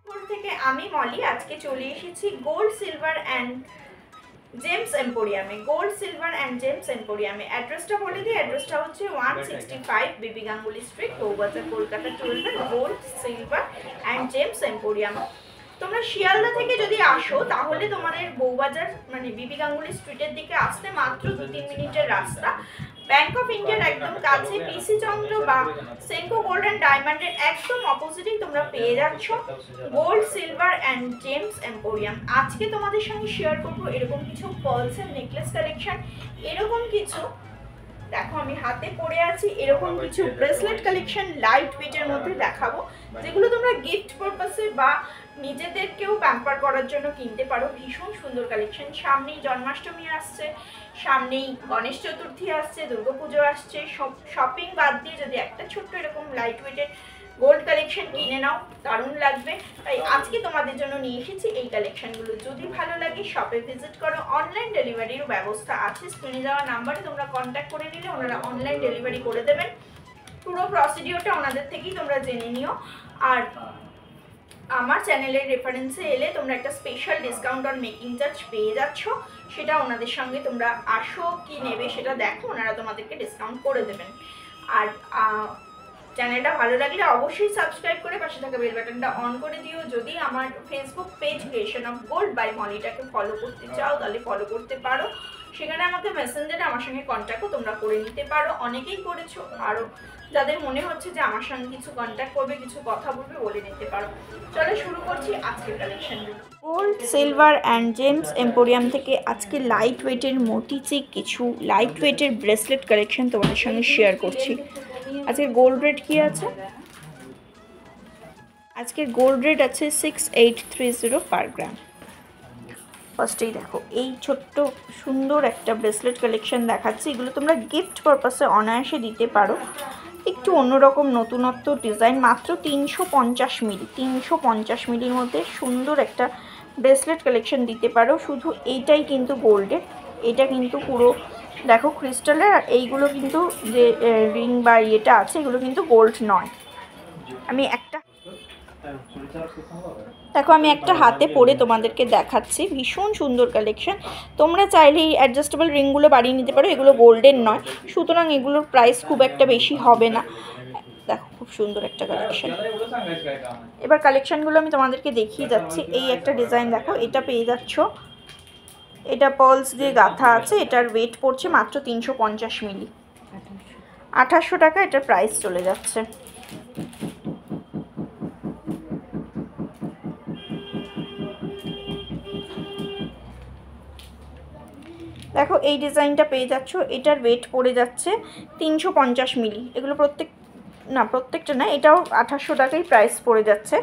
থেকে আমি মলি আজকে চলে এসেছি গোল্ড সিলভার অ্যান্ড জেমস এম্পোরিয়ামে। গোল্ড সিলভার অ্যান্ড জেমস এম্পোরিয়ামে অ্যাড্রেসটা বলে দিই। অ্যাড্রেসটা হচ্ছে 165 BB Ganguly street, Bowbazar, Kolkata 12। Gold silver and gems emporium. তোমরা শিয়ালদা থেকে যদি আসো তাহলে তোমাদের বউবাজার মানে বিবি গাঙ্গুলি স্ট্রিটের দিকে আসতে মাত্র 2-3 মিনিটের রাস্তা। ব্যাংক অফ ইন্ডিয়ার একদম কাছে পিসি চন্দ্র বা সেনকো গোল্ড অ্যান্ড ডায়মন্ডের একদম অপোজিটেই তোমরা পেয়ে যাচ্ছ gold silver and gems emporium. আজকে তোমাদের সঙ্গে শেয়ার করবো এরকম কিছু পার্লসের নেকলেস কালেকশন, এরকম কিছু দেখো আমি হাতে পরে আছি, এরকম কিছু ব্রেসলেট কালেকশন লাইট ওয়েটের মধ্যে দেখাবো, যেগুলো তোমরা গিফট পারপাসে বা নিজেদেরকেও প্যাম্পার করার জন্য কিনতে পারো। ভীষণ সুন্দর কালেকশন। সামনেই জন্মাষ্টমী আসছে, সামনেই গণেশ চতুর্থী আসছে, দুর্গাপুজো আসছে। শপিং বাদ দিয়ে যদি একটা ছোট্ট এরকম লাইট ওয়েটের গোল্ড কালেকশন কিনে নাও, দারুণ লাগবে। তাই আজকে তোমাদের জন্য নিয়ে এসেছি এই কালেকশনগুলো। যদি ভালো লাগে শপে ভিজিট করো, অনলাইন ডেলিভারির ব্যবস্থা আছে। স্ক্রিনে যাওয়া নাম্বারে তোমরা কন্ট্যাক্ট করে নিলে ওনারা অনলাইন ডেলিভারি করে দেবেন। পুরো প্রসিডিওরটা ওনাদের থেকেই তোমরা জেনে নিও। আর আমার চ্যানেলের রেফারেন্সে এলে তোমরা একটা special discount on making charge পেয়ে যাচ্ছ, সেটা ওনাদের সঙ্গে তোমরা আসো কি নেবে সেটা দেখো, ওনারা তোমাদেরকে ডিসকাউন্ট করে দেবেন। আর চ্যানেলটা ভালো লাগলে অবশ্যই সাবস্ক্রাইব করে পাশে থাকা বেল বাটনটা অন করে দিও। যদি আমার Facebook page creation of gold by মলিটাকে ফলো করতে চাও তাহলে ফলো করতে পারো। সেখানে আমাকে মেসেঞ্জারে আমার সঙ্গে কন্ট্যাক্টও তোমরা করে নিতে পারো, অনেকেই করেছো। আরও যাদের মনে হচ্ছে যে আমার সঙ্গে কিছু কন্ট্যাক্ট করবে, কিছু কথা বলবে, বলে নিতে পারো। চলো শুরু করছি আজকের কালেকশনগুলো। Gold silver and gems emporium থেকে আজকে লাইট ওয়েটের মোটিচিক কিছু লাইট ওয়েটের ব্রেসলেট কালেকশন তোমাদের সঙ্গে শেয়ার করছি। আজকের গোল্ড রেট কি আছে? আজকের গোল্ড রেট আছে 6830 পার গ্রাম। ফার্স্টেই দেখো এই ছোট্ট সুন্দর একটা ব্রেসলেট কালেকশন দেখাচ্ছি। এগুলো তোমরা গিফট পারপাসে অনায়াসে দিতে পারো। একটু অন্যরকম নতুনত্ব ডিজাইন, মাত্র 350 মিলি, 350 মিলির মধ্যে সুন্দর একটা ব্রেসলেট কালেকশন দিতে পারো। শুধু এইটাই কিন্তু গোল্ডের, এটা কিন্তু পুরো দেখো ক্রিস্টালের। আর এইগুলো কিন্তু যে রিং বা ইয়েটা আছে এগুলো কিন্তু গোল্ড নয়। আমি একটা দেখো আমি একটা হাতে পরে তোমাদেরকে দেখাচ্ছি, ভীষণ সুন্দর কালেকশন। তোমরা চাইলে এই অ্যাডজাস্টেবল রিংগুলো বাড়িয়ে নিতে পারো, এগুলো গোল্ডের নয়, সুতরাং এগুলোর প্রাইস খুব একটা বেশি হবে না। দেখো খুব সুন্দর একটা কালেকশন। এবার কালেকশনগুলো আমি তোমাদেরকে দেখিয়ে যাচ্ছি। এই একটা ডিজাইন দেখো, এটা পেয়ে যাচ্ছ, এটা পার্লস দিয়ে গাঁথা আছে। এটার ওয়েট পড়ছে মাত্র 350 মিলি, 2800 টাকা এটার প্রাইস চলে যাচ্ছে। দেখো এই ডিজাইনটা পেয়ে যাচ্ছ, এটার ওয়েট পড়ে যাচ্ছে 350 মিলি। এগুলো প্রত্যেকটা না, এটাও 2800 টাকাই প্রাইস পড়ে যাচ্ছে।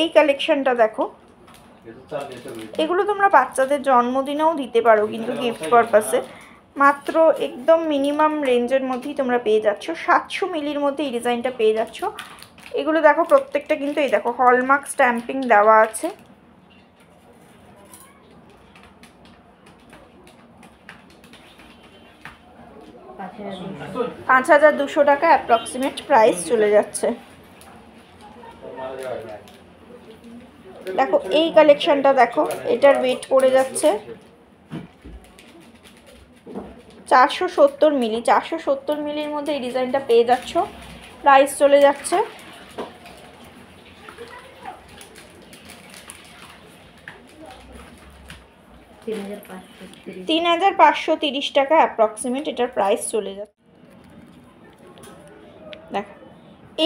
এই কালেকশনটা দেখো, এগুলো তোমরা বাচ্চাদের জন্মদিনেও দিতে পারো কিন্তু গিফট পারপাসে। মাত্র একদম মিনিমাম রেঞ্জের মধ্যেই তোমরা পেয়ে যাচ্ছ, 700 মিলির মধ্যে এই ডিজাইনটা পেয়ে যাচ্ছ। এগুলো দেখো প্রত্যেকটা কিন্তু এই দেখো হলমার্ক স্ট্যাম্পিং দেওয়া আছে। $5200 টাকা অ্যাপ্রক্সিমেট প্রাইস চলে যাচ্ছে। দেখো এই কালেকশনটা দেখো, এটার ওয়েট পড়ে যাচ্ছে 470 মিলি। 470 মিলির মধ্যে এই ডিজাইনটা পেয়ে যাচ্ছ, প্রাইস চলে যাচ্ছে 3530 টাকা অ্যাপ্রক্সিমেট এটার প্রাইস চলে যাচ্ছে। দেখো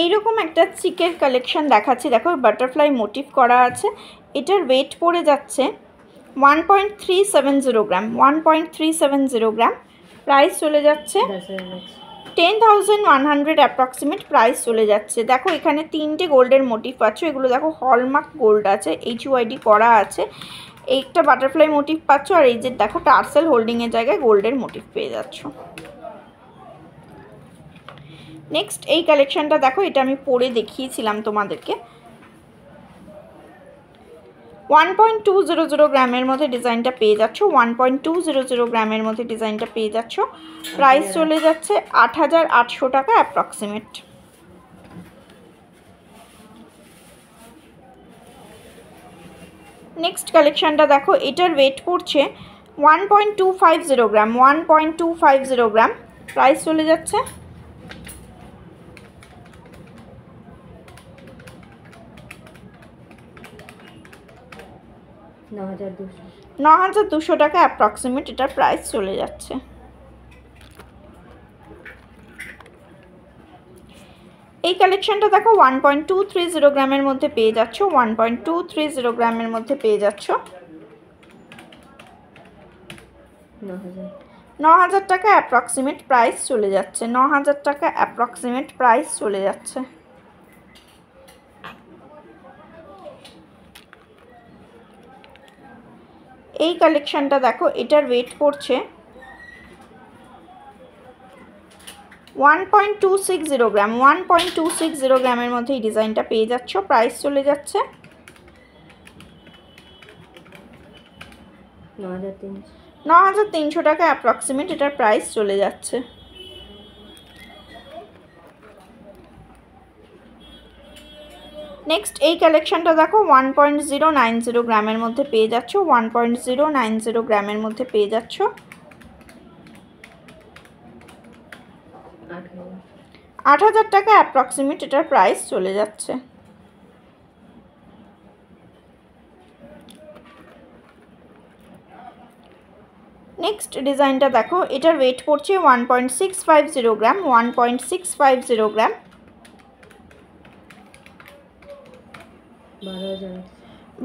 এইরকম একটা চিকের কালেকশন দেখাচ্ছি। দেখো বাটারফ্লাই মোটিভ করা আছে। এটার ওয়েট পড়ে যাচ্ছে 1.370 গ্রাম, 1.370 গ্রাম। প্রাইস চলে যাচ্ছে 10,100 অ্যাপ্রক্সিমেট প্রাইস চলে যাচ্ছে। দেখো এখানে 3টে গোল্ডের মোটিভ পাচ্ছ। এগুলো দেখো হলমার্ক গোল্ড আছে, HUID করা আছে। একটা বাটারফ্লাই মোটিভ পাচ্ছ, আর এই যে দেখো টার্সেল হোল্ডিংয়ের জায়গায় গোল্ডের মোটিভ পেয়ে যাচ্ছ। নেক্সট এই কালেকশনটা দেখো, এটা আমি পরে দেখিয়েছিলাম তোমাদেরকে। 1.200 গ্রামের মধ্যে ডিজাইনটা পেয়ে যাচ্ছ, 1.200 গ্রামের মধ্যে ডিজাইনটা পেয়ে যাচ্ছ। প্রাইস চলে যাচ্ছে 8800 টাকা অ্যাপ্রক্সিমেট। নেক্সট কালেকশানটা দেখো, এটার ওয়েট পড়ছে 1.250 গ্রাম, 1.250 গ্রাম। প্রাইস চলে যাচ্ছে 9200 টাকা অ্যাপ্রক্সিমেট এটার প্রাইস চলে যাচ্ছে। এই কালেকশনটা দেখো 1.230 গ্রামের মধ্যে পেয়ে যাচ্ছ, 1.230 গ্রামের মধ্যে পেয়ে যাচ্ছ। 9000 টাকা অ্যাপ্রক্সিমেট প্রাইস চলে যাচ্ছে, 9000 টাকা অ্যাপ্রক্সিমেট প্রাইস চলে যাচ্ছে। এই কালেকশনটা দেখো, এটার ওয়েট পড়ছে 1.260 গ্রাম, 1.260 গ্রামের মধ্যে এই ডিজাইনটা পেয়ে যাচ্ছ। প্রাইস চলে যাচ্ছে 9300 টাকা অ্যাপ্রক্সিমেট এটার প্রাইস চলে যাচ্ছে। নেক্সট এই কালেকশনটা দেখো 1.090 গ্রামের মধ্যে পেয়ে যাচ্ছ, 1.090 গ্রামের মধ্যে পেয়ে যাচ্ছ। 8000 টাকা অ্যাপ্রক্সিমেট এটার প্রাইস চলে যাচ্ছে। নেক্সট ডিজাইনটা দেখো, এটার ওয়েট পড়ছে 1.650 গ্রাম, 1.650 গ্রাম।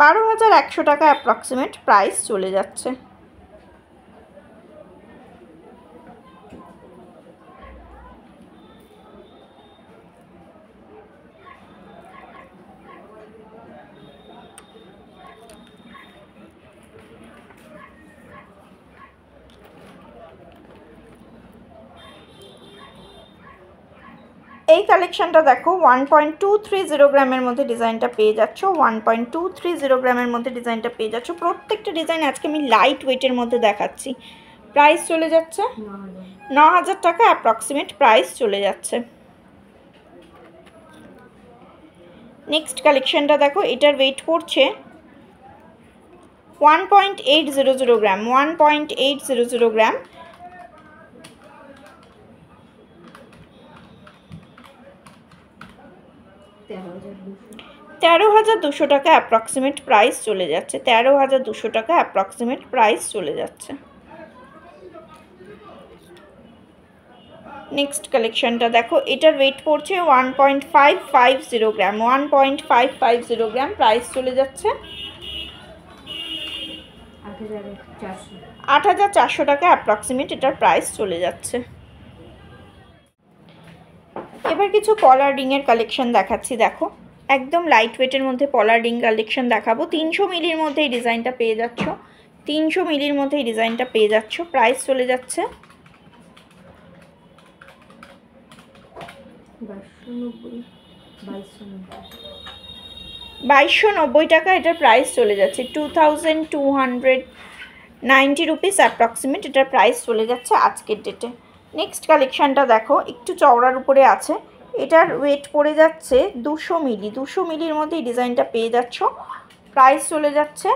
12100 টাকা অ্যাপ্রক্সিমেট প্রাইস চলে যাচ্ছে। এই কালেকশনটা দেখো 1.230 গ্রামের মধ্যে ডিজাইনটা পেয়ে যাচ্ছ, 1.230 গ্রামের মধ্যে ডিজাইনটা পেয়ে যাচ্ছ। প্রত্যেকটা ডিজাইন আজকে আমি লাইট ওয়েটের মধ্যে দেখাচ্ছি। প্রাইস চলে যাচ্ছে 9000 টাকা অ্যাপ্রক্সিমেট প্রাইস চলে যাচ্ছে। নেক্সট কালেকশনটা দেখো, এটার ওয়েট পড়ছে 1.800 গ্রাম, 1.800 গ্রাম। 13200 টাকা অ্যাপ্রক্সিমেট প্রাইস চলে যাচ্ছে, 13200 টাকা অ্যাপ্রক্সিমেট প্রাইস চলে যাচ্ছে। নেক্সট কালেকশনটা দেখো, এটার ওয়েট পড়ছে 1.550 গ্রাম, 1.550 গ্রাম। প্রাইস চলে যাচ্ছে 8400 টাকা অ্যাপ্রক্সিমেট এটার প্রাইস চলে যাচ্ছে। এবার কিছু পলার রিংয়ের কালেকশন দেখাচ্ছি। দেখো একদম লাইট ওয়েটের মধ্যে পলার রিং কালেকশন দেখাবো। 300 মিলির মধ্যে এই ডিজাইনটা পেয়ে যাচ্ছ, 300 মিলির মধ্যে এই ডিজাইনটা পেয়ে যাচ্ছ। প্রাইস চলে যাচ্ছে 2290 টাকা এটার প্রাইস চলে যাচ্ছে, 2290 রুপিস অ্যাপ্রক্সিমেট এটার প্রাইস চলে যাচ্ছে আজকের ডেটে। নেক্সট কালেকশানটা দেখো, একটু চওড়ার উপরে আছে, এটার ওয়েট পড়ে যাচ্ছে 200 মিলি, 200 মিলির মধ্যে এই ডিজাইনটা পেয়ে যাচ্ছ। প্রাইস চলে যাচ্ছে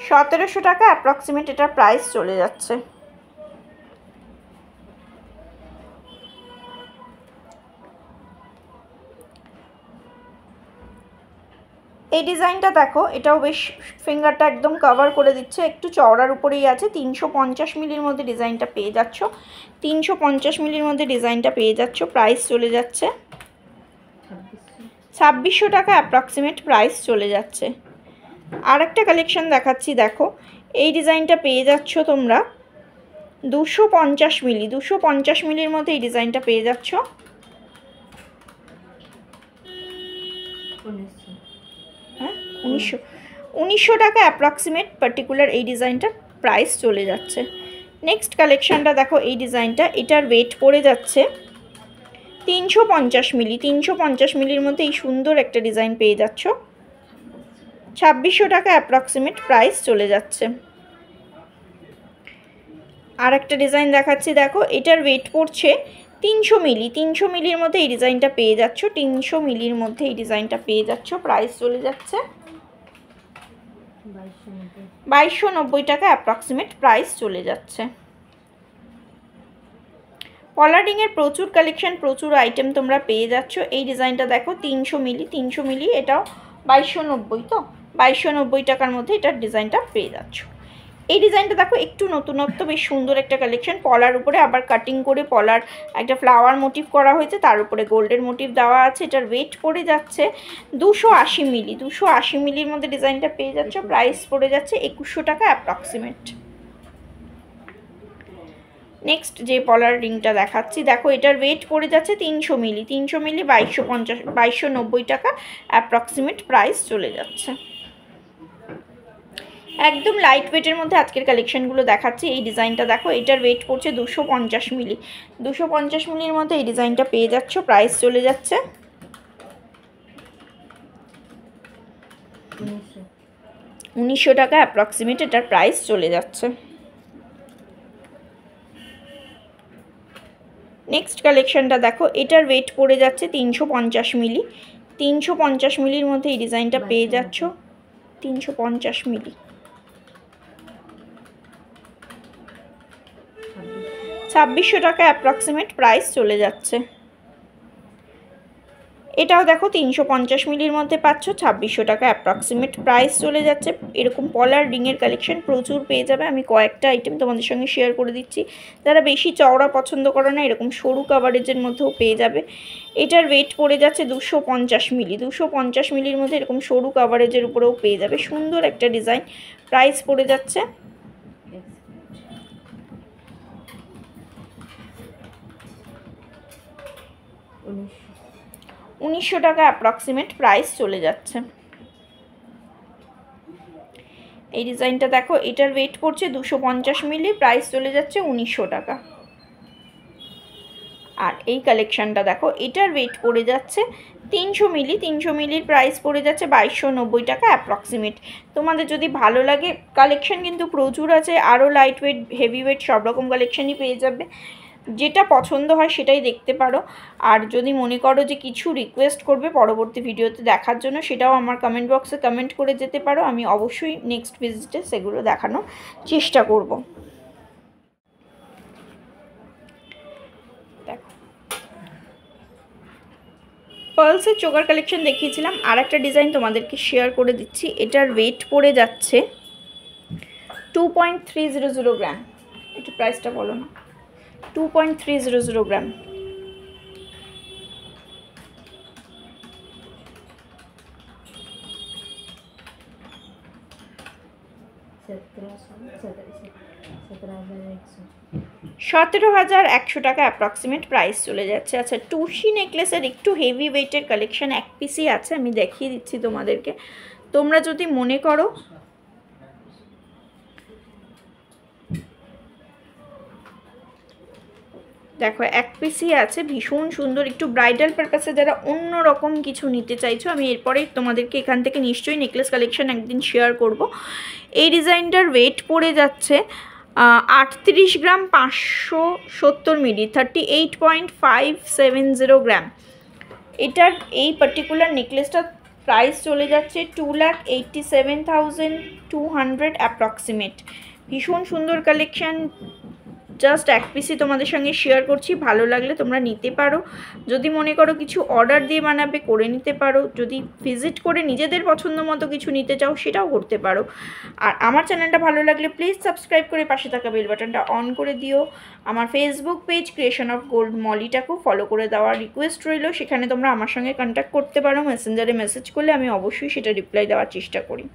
1700 টাকা অ্যাপ্রক্সিমেট এটার প্রাইস চলে যাচ্ছে। এই ডিজাইনটা দেখো, এটাও বেশ ফিঙ্গারটা একদম কভার করে দিচ্ছে, একটু চওড়ার উপরেই আছে। 350 মিলির মধ্যে ডিজাইনটা পেয়ে যাচ্ছ, 350 মিলির মধ্যে ডিজাইনটা পেয়ে যাচ্ছ। প্রাইস চলে যাচ্ছে 2600 টাকা অ্যাপ্রক্সিমেট প্রাইস চলে যাচ্ছে। আর একটা কালেকশন দেখাচ্ছি, দেখো এই ডিজাইনটা পেয়ে যাচ্ছ তোমরা 250 মিলি, 250 মিলির মধ্যে এই ডিজাইনটা পেয়ে যাচ্ছ। 1900 টাকা অ্যাপ্রক্সিমেট পার্টিকুলার এই ডিজাইনটার প্রাইস চলে যাচ্ছে। নেক্সট কালেকশানটা দেখো, এই ডিজাইনটা, এটার ওয়েট পড়ে যাচ্ছে 350 মিলি, 350 মিলির মধ্যে এই সুন্দর একটা ডিজাইন পেয়ে যাচ্ছ। 2600 টাকা অ্যাপ্রক্সিমেট প্রাইস চলে যাচ্ছে। আর একটা ডিজাইন দেখাচ্ছি, দেখো এটার ওয়েট পড়ছে 300 মিলি, 300 মিলির মধ্যে এই ডিজাইনটা পেয়ে যাচ্ছ। 300 মিলির মধ্যে এই ডিজাইনটা পেয়ে যাচ্ছ, প্রাইস চলে যাচ্ছে 2290 টাকা অ্যাপ্রক্সিমেট প্রাইস চলে যাচ্ছে। কলারিংয়ের প্রচুর কালেকশন, প্রচুর আইটেম তোমরা পেয়ে যাচ্ছ। এই ডিজাইনটা দেখো 300 মিলি, 300 মিলি, এটাও 2290, তো 2290 টাকার মধ্যে এটার ডিজাইনটা পেয়ে যাচ্ছ। এই ডিজাইনটা দেখো একটু নতুনত্ব, বেশ সুন্দর একটা কালেকশন। পলার উপরে আবার কাটিং করে পলার একটা ফ্লাওয়ার মোটিভ করা হয়েছে, তার উপরে গোল্ডের মোটিভ দেওয়া আছে। এটার ওয়েট পড়ে যাচ্ছে 280 মিলি, 280 মিলির মধ্যে ডিজাইনটা পেয়ে যাচ্ছ। প্রাইস পড়ে যাচ্ছে 2100 টাকা অ্যাপ্রক্সিমেট। নেক্সট যে পলার রিংটা দেখাচ্ছি, দেখো এটার ওয়েট পড়ে যাচ্ছে 300 মিলি, 300 মিলি 2290 টাকা অ্যাপ্রক্সিমেট প্রাইস চলে যাচ্ছে। একদম লাইট ওয়েটের মধ্যে আজকের কালেকশনগুলো দেখাচ্ছি। এই ডিজাইনটা দেখো, এটার ওয়েট পড়ছে 250 মিলি, 250 মিলির মধ্যে এই ডিজাইনটা পেয়ে যাচ্ছ। প্রাইস চলে যাচ্ছে 1900 টাকা অ্যাপ্রক্সিমেট এটার প্রাইস চলে যাচ্ছে। নেক্সট কালেকশনটা দেখো, এটার ওয়েট পড়ে যাচ্ছে 350 মিলি, 350 মিলির মধ্যে এই ডিজাইনটা পেয়ে যাচ্ছ। 350 মিলি, 2600 টাকা অ্যাপ্রক্সিমেট প্রাইস চলে যাচ্ছে। এটাও দেখো 350 মিলির মধ্যে পাচ্ছ, 2600 টাকা অ্যাপ্রক্সিমেট প্রাইস চলে যাচ্ছে। এরকম পলার রিংয়ের কালেকশন প্রচুর পেয়ে যাবে। আমি কয়েকটা আইটেম তোমাদের সঙ্গে শেয়ার করে দিচ্ছি। যারা বেশি চওড়া পছন্দ করো না, এরকম সরু কাভারেজের মধ্যেও পেয়ে যাবে। এটার ওয়েট পড়ে যাচ্ছে 250 মিলি, 250 মিলির মধ্যে এরকম সরু কাভারেজের উপরেও পেয়ে যাবে। সুন্দর একটা ডিজাইন, প্রাইস পড়ে যাচ্ছে 1900 টাকা অ্যাপ্রক্সিমেট প্রাইস চলে যাচ্ছে। এই ডিজাইনটা দেখো, এটার ওয়েট পড়ছে 250 মিলি, প্রাইস চলে যাচ্ছে 1900 টাকা। আর এই কালেকশনটা দেখো, এটার ওয়েট পড়ে যাচ্ছে 300 মিলি, 300 মিলির প্রাইস পড়ে যাচ্ছে 2290 টাকা অ্যাপ্রক্সিমেট। তোমাদের যদি ভালো লাগে, কালেকশন কিন্তু প্রচুর আছে, আরও লাইট ওয়েট, হেভি ওয়েট সব রকম কালেকশনই পেয়ে যাবে। যেটা পছন্দ হয় সেটাই দেখতে পারো। আর যদি মনে করো যে কিছু রিকোয়েস্ট করবে পরবর্তী ভিডিওতে দেখার জন্য, সেটাও আমার কমেন্ট বক্সে কমেন্ট করে যেতে পারো। আমি অবশ্যই নেক্সট ভিজিটে সেগুলো দেখানোর চেষ্টা করব। দেখো, পার্লসের চোকার কালেকশন দেখিয়েছিলাম, আর একটা ডিজাইন তোমাদেরকে শেয়ার করে দিচ্ছি। এটার ওয়েট পড়ে যাচ্ছে 2.300 গ্রাম। একটু প্রাইসটা বলো না। 2.300 গ্রাম। $17,100 টাকা অ্যাপ্রক্সিমেট প্রাইস চলে যাচ্ছে। আচ্ছা, টুসি নেকলেসের একটু হেভি ওয়েটের কালেকশন এক পিসই আছে, আমি দেখিয়ে দিচ্ছি তোমাদেরকে। তোমরা যদি মনে করো, দেখো এক পিসই আছে, ভীষণ সুন্দর, একটু ব্রাইডাল পারপাসে যারা অন্য রকম কিছু নিতে চাইছো। আমি এরপরে তোমাদেরকে এখান থেকে নিশ্চয়ই নেকলেস কালেকশন একদিন শেয়ার করব। এই ডিজাইনটার ওয়েট পড়ে যাচ্ছে 38 গ্রাম 570 মিলি, 38.570 গ্রাম। এটার এই পার্টিকুলার নেকলেসটার প্রাইস চলে যাচ্ছে 2,87,200 অ্যাপ্রক্সিমেট। ভীষণ সুন্দর কালেকশান, জাস্ট এক পিসই তোমাদের সঙ্গে শেয়ার করছি। ভালো লাগলে তোমরা নিতে পারো। যদি মনে করো কিছু অর্ডার দিয়ে বানাবে, করে নিতে পারো। যদি ভিজিট করে নিজেদের পছন্দ মতো কিছু নিতে চাও, সেটাও করতে পারো। আর আমার চ্যানেলটা ভালো লাগলে প্লিজ সাবস্ক্রাইব করে পাশে থাকা বেল বাটনটা অন করে দিও। আমার Facebook page creation of gold মলিটাকেও ফলো করে দেওয়ার রিকোয়েস্ট রইল। সেখানে তোমরা আমার সঙ্গে কন্ট্যাক্ট করতে পারো। মেসেঞ্জারে মেসেজ করলে আমি অবশ্যই সেটা রিপ্লাই দেওয়ার চেষ্টা করি।